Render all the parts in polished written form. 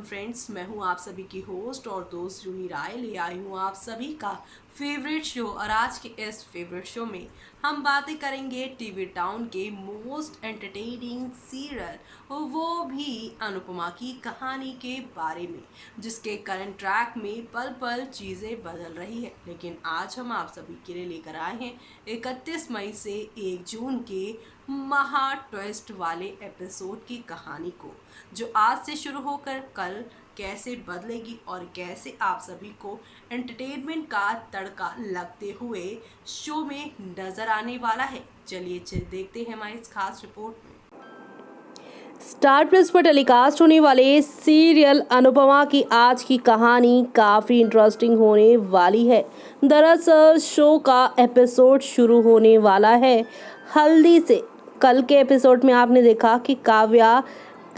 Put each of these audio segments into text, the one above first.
Friends, मैं हूं आप सभी की होस्ट और दोस्त जूही राय। ले आई हूं आप सभी का फेवरेट शो और आज के इस फेवरेट शो में हम बातें करेंगे टीवी टाउन के मोस्ट एंटरटेनिंग सीरियल, वो भी अनुपमा की कहानी के बारे में, जिसके करंट ट्रैक में पल पल चीज़ें बदल रही है। लेकिन आज हम आप सभी के लिए लेकर आए हैं 31 मई से 1 जून के महा ट्विस्ट वाले एपिसोड की कहानी को, जो आज से शुरू होकर कल कैसे बदलेगी और कैसे आप सभी को एंटरटेनमेंट का तड़का लगते हुए शो में नजर आने वाला है। चलिए देखते हैं हमारी इस खास रिपोर्ट में। स्टार प्लस पर टेलीकास्ट होने वाले सीरियल अनुपमा की आज की कहानी काफ़ी इंटरेस्टिंग होने वाली है। दरअसल शो का एपिसोड शुरू होने वाला है हल्दी से। कल के एपिसोड में आपने देखा कि काव्या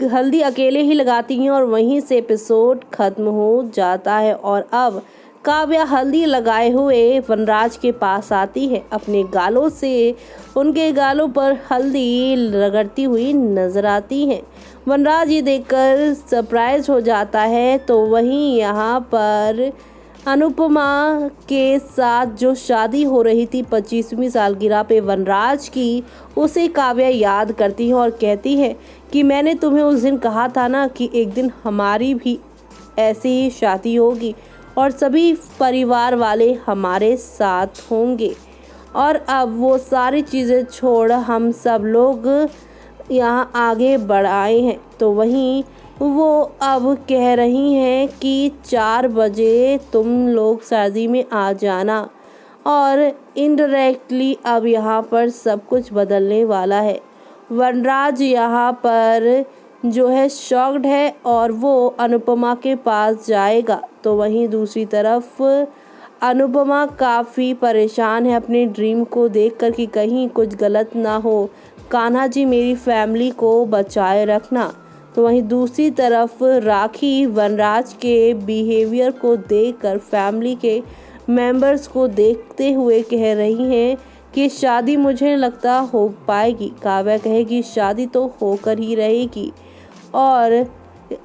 हल्दी अकेले ही लगाती हैं और वहीं से एपिसोड खत्म हो जाता है और अब काव्या हल्दी लगाए हुए वनराज के पास आती है, अपने गालों से उनके गालों पर हल्दी रगड़ती हुई नजर आती है। वनराज ये देखकर सरप्राइज हो जाता है। तो वहीं यहाँ पर अनुपमा के साथ जो शादी हो रही थी 25वीं सालगिरह पे वनराज की, उसे काव्या याद करती है और कहती है कि मैंने तुम्हें उस दिन कहा था ना कि एक दिन हमारी भी ऐसी ही शादी होगी और सभी परिवार वाले हमारे साथ होंगे। और अब वो सारी चीज़ें छोड़ हम सब लोग यहाँ आगे बढ़ आए हैं। तो वहीं वो अब कह रही हैं कि 4 बजे तुम लोग शादी में आ जाना और इनडायरेक्टली अब यहाँ पर सब कुछ बदलने वाला है। वनराज यहाँ पर जो है शॉक्ड है और वो अनुपमा के पास जाएगा। तो वहीं दूसरी तरफ अनुपमा काफ़ी परेशान है अपने ड्रीम को देखकर कि कहीं कुछ गलत ना हो। कान्हा जी मेरी फैमिली को बचाए रखना। तो वहीं दूसरी तरफ राखी वनराज के बिहेवियर को देखकर फैमिली के मेंबर्स को देखते हुए कह रही हैं कि शादी मुझे नहीं लगता हो पाएगी। काव्या कहेगी शादी तो होकर ही रहेगी और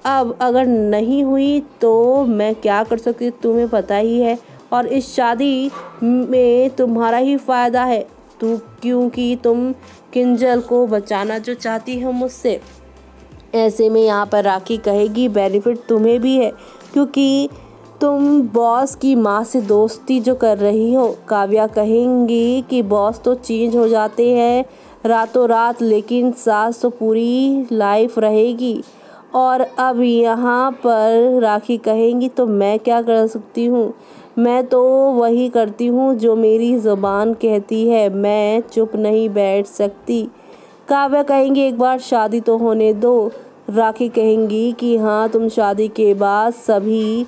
अब अगर नहीं हुई तो मैं क्या कर सकती हूँ तुम्हें पता ही है, और इस शादी में तुम्हारा ही फ़ायदा है क्योंकि तुम किंजल को बचाना जो चाहती हो मुझसे। ऐसे में यहाँ पर राखी कहेगी बेनिफिट तुम्हें भी है क्योंकि तुम बॉस की माँ से दोस्ती जो कर रही हो। काव्या कहेंगी कि बॉस तो चेंज हो जाते हैं रातों रात, लेकिन सास तो पूरी लाइफ रहेगी। और अब यहाँ पर राखी कहेंगी तो मैं क्या कर सकती हूँ, मैं तो वही करती हूँ जो मेरी ज़ुबान कहती है, मैं चुप नहीं बैठ सकती। काव्या कहेंगी एक बार शादी तो होने दो। राखी कहेंगी कि हाँ तुम शादी के बाद सभी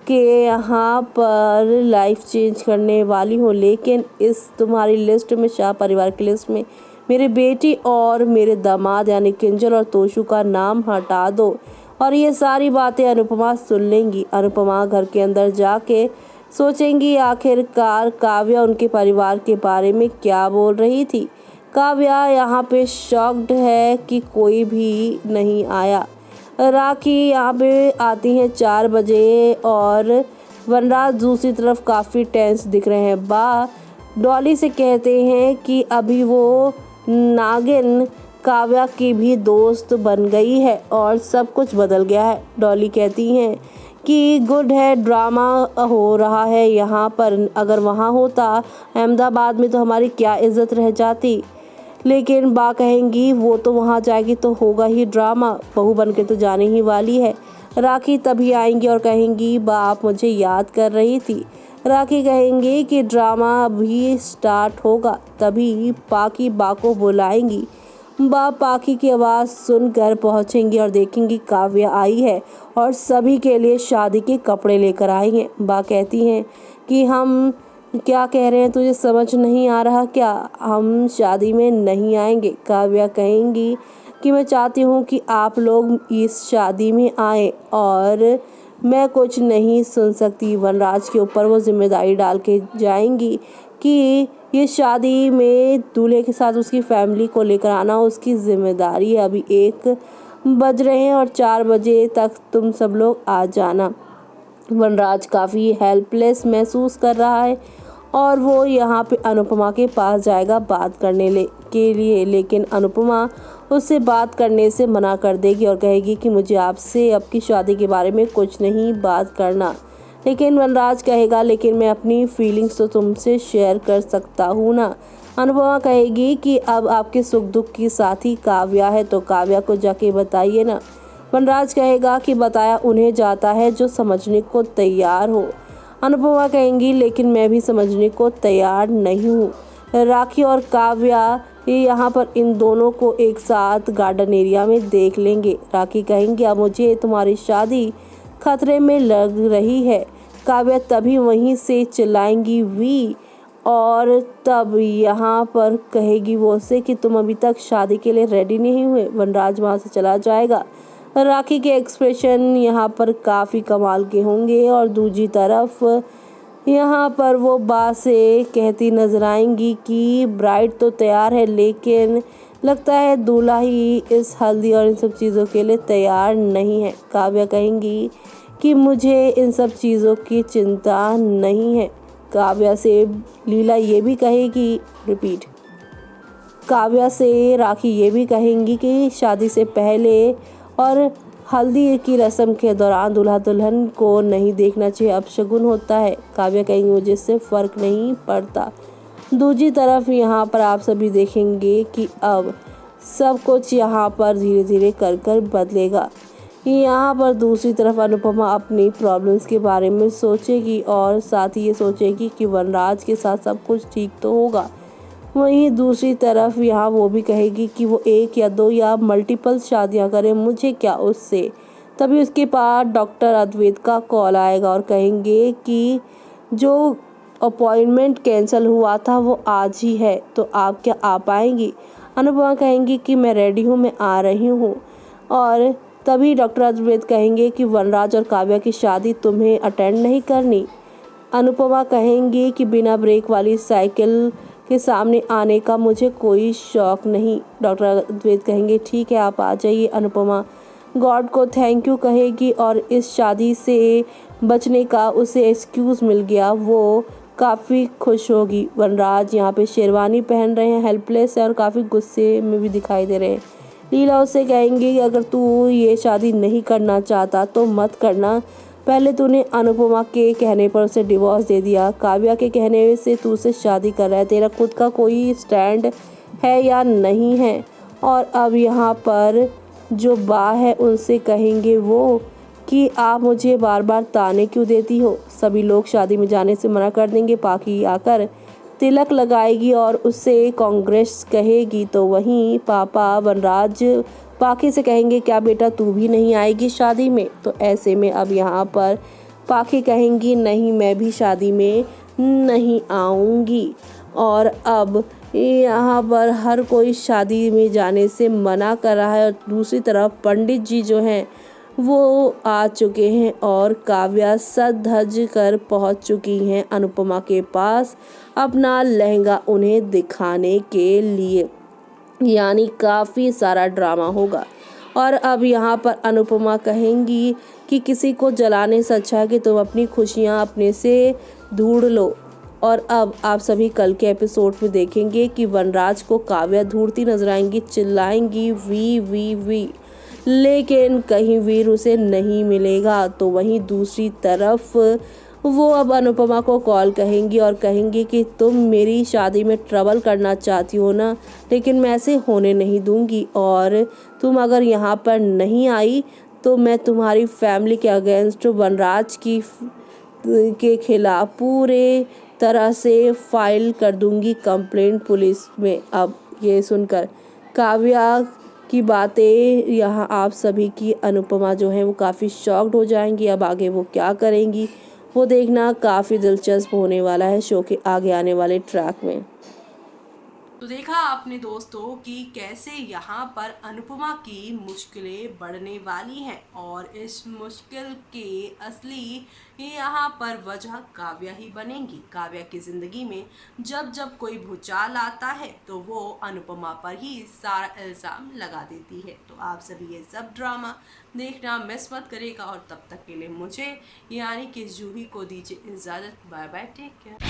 के यहाँ पर लाइफ चेंज करने वाली हो, लेकिन इस तुम्हारी लिस्ट में, शाह परिवार की लिस्ट में मेरी बेटी और मेरे दामाद यानी किंजल और तोशु का नाम हटा दो। और ये सारी बातें अनुपमा सुन लेंगी। अनुपमा घर के अंदर जाके सोचेंगी आखिरकार काव्या उनके परिवार के बारे में क्या बोल रही थी। काव्या यहाँ पे शॉक्ड है कि कोई भी नहीं आया। राखी यहाँ पे आती हैं 4 बजे और वनराज दूसरी तरफ काफ़ी टेंस दिख रहे हैं। डॉली से कहते हैं कि अभी वो नागिन काव्या की भी दोस्त बन गई है और सब कुछ बदल गया है। डॉली कहती हैं कि गुड है, ड्रामा हो रहा है यहाँ पर, अगर वहाँ होता अहमदाबाद में तो हमारी क्या इज्जत रह जाती। लेकिन बा कहेंगी वो तो वहाँ जाएगी तो होगा ही ड्रामा, बहू बन के तो जाने ही वाली है। राखी तभी आएंगी और कहेंगी बा आप मुझे याद कर रही थी। राखी कहेंगी कि ड्रामा अभी स्टार्ट होगा। तभी पाकी बा को बुलाएंगी। बा पाकी की आवाज़ सुनकर पहुंचेंगी और देखेंगी काव्या आई है और सभी के लिए शादी के कपड़े लेकर आई हैं। बा कहती हैं कि हम क्या कह रहे हैं तुझे समझ नहीं आ रहा क्या, हम शादी में नहीं आएंगे। काव्या कहेंगी कि मैं चाहती हूँ कि आप लोग इस शादी में आए और मैं कुछ नहीं सुन सकती। वनराज के ऊपर वो जिम्मेदारी डाल के जाएंगी कि ये शादी में दूल्हे के साथ उसकी फैमिली को लेकर आना उसकी जिम्मेदारी है। अभी एक बज रहे हैं और 4 बजे तक तुम सब लोग आ जाना। वनराज काफ़ी हेल्पलेस महसूस कर रहा है और वो यहाँ पे अनुपमा के पास जाएगा बात करने के लिए, लेकिन अनुपमा उससे बात करने से मना कर देगी और कहेगी कि मुझे आपसे आपकी शादी के बारे में कुछ नहीं बात करना। लेकिन वनराज कहेगा लेकिन मैं अपनी फीलिंग्स तो तुमसे शेयर कर सकता हूँ ना। अनुपमा कहेगी कि अब आपके सुख दुख की साथी काव्या है तो काव्या को जाके बताइए ना। वनराज कहेगा कि बताया उन्हें जाता है जो समझने को तैयार हो। अनुपमा कहेंगी लेकिन मैं भी समझने को तैयार नहीं हूँ। राखी और काव्या यहाँ पर इन दोनों को एक साथ गार्डन एरिया में देख लेंगे। राखी कहेंगी अब मुझे तुम्हारी शादी खतरे में लग रही है। काव्या तभी वहीं से चिल्लाएंगी वी, और तब यहाँ पर कहेगी वो से कि तुम अभी तक शादी के लिए रेडी नहीं हुए। वनराज वहाँ से चला जाएगा। राखी के एक्सप्रेशन यहाँ पर काफ़ी कमाल के होंगे और दूसरी तरफ यहाँ पर वो बा से कहती नजर आएंगी कि ब्राइड तो तैयार है लेकिन लगता है दूल्हा ही इस हल्दी और इन सब चीज़ों के लिए तैयार नहीं है। काव्या कहेंगी कि मुझे इन सब चीज़ों की चिंता नहीं है। काव्या से लीला ये भी कहेगी, रिपीट, काव्या से राखी ये भी कहेंगी कि शादी से पहले और हल्दी की रस्म के दौरान दूल्हा दुल्हन को नहीं देखना चाहिए, अपशगुन होता है। काव्या कहेंगी मुझे इससे फ़र्क नहीं पड़ता। दूसरी तरफ यहाँ पर आप सभी देखेंगे कि अब सब कुछ यहाँ पर धीरे धीरे कर बदलेगा। यहाँ पर दूसरी तरफ अनुपमा अपनी प्रॉब्लम्स के बारे में सोचेगी और साथ ही ये सोचेगी कि वनराज के साथ सब कुछ ठीक तो होगा। वहीं दूसरी तरफ यहाँ वो भी कहेगी कि वो 1 या 2 या मल्टीपल शादियाँ करे, मुझे क्या उससे। तभी उसके पास डॉक्टर अद्वैत का कॉल आएगा और कहेंगे कि जो अपॉइंटमेंट कैंसिल हुआ था वो आज ही है तो आप क्या आ पाएंगी। अनुपमा कहेंगी कि मैं रेडी हूँ, मैं आ रही हूँ। और तभी डॉक्टर अद्वैत कहेंगे कि वनराज और काव्या की शादी तुम्हें अटेंड नहीं करनी। अनुपमा कहेंगी कि बिना ब्रेक वाली साइकिल के सामने आने का मुझे कोई शौक नहीं। डॉक्टर अद्वैत कहेंगे ठीक है आप आ जाइए। अनुपमा गॉड को थैंक यू कहेगी और इस शादी से बचने का उसे एक्सक्यूज़ मिल गया, वो काफ़ी खुश होगी। वनराज यहाँ पे शेरवानी पहन रहे हैं, हेल्पलेस है और काफ़ी गुस्से में भी दिखाई दे रहे हैं। लीला उससे कहेंगी कि अगर तू ये शादी नहीं करना चाहता तो मत करना, पहले तूने अनुपमा के कहने पर उसे डिवोर्स दे दिया, काव्या के कहने से तू उससे शादी कर रहा है, तेरा खुद का कोई स्टैंड है या नहीं है। और अब यहाँ पर जो बा है उनसे कहेंगे वो कि आप मुझे बार बार ताने क्यों देती हो। सभी लोग शादी में जाने से मना कर देंगे। पाखी आकर तिलक लगाएगी और उससे कांग्रेस कहेगी तो वहीं पापा वनराज पाखी से कहेंगे क्या बेटा तू भी नहीं आएगी शादी में। तो ऐसे में अब यहाँ पर पाखी कहेंगी नहीं मैं भी शादी में नहीं आऊँगी। और अब यहाँ पर हर कोई शादी में जाने से मना कर रहा है और दूसरी तरफ पंडित जी जो हैं वो आ चुके हैं और काव्या सज धज कर पहुँच चुकी हैं अनुपमा के पास अपना लहंगा उन्हें दिखाने के लिए। यानी काफ़ी सारा ड्रामा होगा। और अब यहाँ पर अनुपमा कहेंगी कि किसी को जलाने से अच्छा है कि तुम अपनी खुशियाँ अपने से ढूंढ लो। और अब आप सभी कल के एपिसोड में देखेंगे कि वनराज को काव्या ढूंढती नजर आएंगी, चिल्लाएंगी वी वी वी, लेकिन कहीं वीर उसे नहीं मिलेगा। तो वहीं दूसरी तरफ वो अब अनुपमा को कॉल कहेंगी और कहेंगी कि तुम मेरी शादी में ट्रबल करना चाहती हो ना, लेकिन मैं ऐसे होने नहीं दूंगी और तुम अगर यहाँ पर नहीं आई तो मैं तुम्हारी फैमिली के अगेंस्ट वनराज के खिलाफ पूरे तरह से फाइल कर दूंगी कंप्लेंट पुलिस में। अब ये सुनकर काव्या की बातें यहाँ आप सभी की अनुपमा जो है वो काफ़ी शॉक्ड हो जाएंगी। अब आगे वो क्या करेंगी वो देखना काफ़ी दिलचस्प होने वाला है शो के आगे आने वाले ट्रैक में। तो देखा आपने दोस्तों कि कैसे यहाँ पर अनुपमा की मुश्किलें बढ़ने वाली हैं और इस मुश्किल के असली यहाँ पर वजह काव्या ही बनेंगी। काव्या की ज़िंदगी में जब जब कोई भूचाल आता है तो वो अनुपमा पर ही सारा इल्ज़ाम लगा देती है। तो आप सभी ये सब ड्रामा देखना मिस मत करेगा और तब तक के लिए मुझे यानी कि जूही को दीजिए इजाज़त। Bye bye, take care.